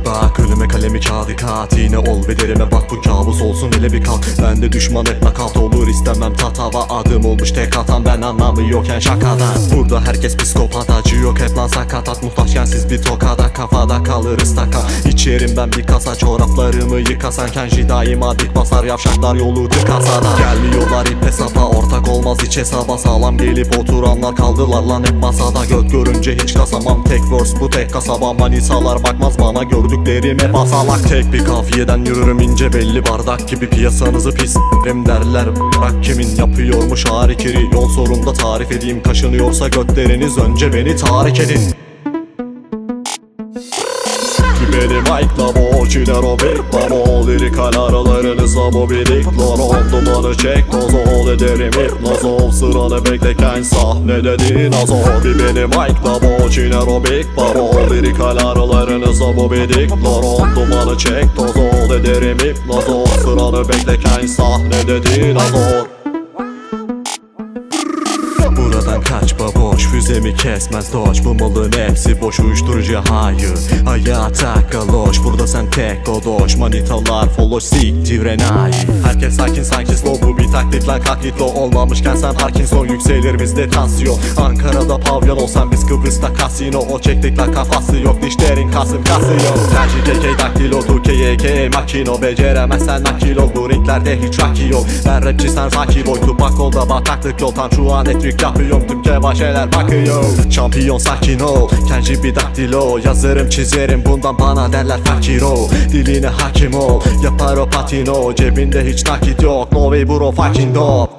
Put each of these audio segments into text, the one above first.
bir bak, önüme kalemi kağıdı kat. Yine ol ve derime bak, bu kabus olsun hele bir kalk. Ben de düşman hep nakat olur, istemem tatava. Adım olmuş tek atan, ben anlamı yokken şakadan. Burada herkes psikopat, acı yok hep lan sakatat. Muhtaçken siz bir tokada, kafada kalırız taka. İçerim ben bir kasa, çoraplarımı yıkasan. Kenji daima dik basar, yavşaklar yolu tıkasa da. Gelmiyorlar ipe sapa, ortak olmaz hiç hesaba. Sağlam gelip oturanlar kaldılar lan hep masada. Göt görünce hiç kasamam, tek verse bu tek kasaba. Manisalar bakmaz bana, gördüklerim hep asalak. Tek bir kafiyeden yürürüm ince belli bardak gibi. Piyasanızı pis**rim derler, bırak kimin yapıyormuş harikiri. Yol sorunda tarif edeyim, kaşınıyorsa götleriniz önce beni tahrik edin. Beni Mike'la boğuçiler o big babo. Lirikal aralarınıza bu birikler. On dumanı çek toz ol ederim hipnoz ol. Sıranı bekleken sahnede dinozor. Beni Mike'la boğuçiler o big babo. Lirikal aralarınıza bu birikler. On dumanı çek toz ol ederim hipnoz ol. Sıranı bekleken sahnede dinozor. Buradan kaç baboş, füzemi kesmez doç. Bu malın hepsi boş, uyuşturucu hayır. Hayata galoş, burada sen tek godoş. Manitalar follow, siktir enayi. Herkes sakin sanki slow, bu bir taklit lan kaklitlo. Olmamışken sen Parkinson, yükselir bizde tansiyon. Ankara'da pavyon olsan biz Kıbrıs'ta kasino. O çektik lan kafası yok, dişlerin kasım kasıyor. Tercih KK daktilo, du KK makino. Beceremezsen nakil ol, bu ringlerde hiç raki yok. Ben rapçi sen zaki boy, tupak ol da bataklık yol. Tam şu an etrik yapıyorum, tüm kebaşeler bakıyor. Şampiyon sakin ol, Kenji bir daktilo. Yazarım çizerim, bundan bana derler fakir o. Diline hakim ol, yapar o patino. Cebinde hiç nakit yok, no way bro fucking dope.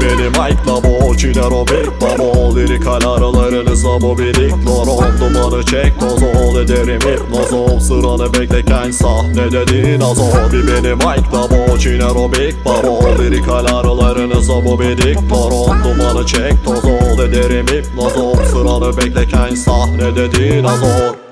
Beni Mike'la boğuçiler o big babo. Lirikal aralarınıza bu birikler. On dumanı çek toz ol ederim hipnoz ol. Sıranı bekleken sahnede dinozor. Beni Mike'la boğuçiler o big babo. Lirikal aralarınıza bu birikler. On dumanı çek toz ol ederim hipnoz ol. Sıranı bekleken sahnede dinozor.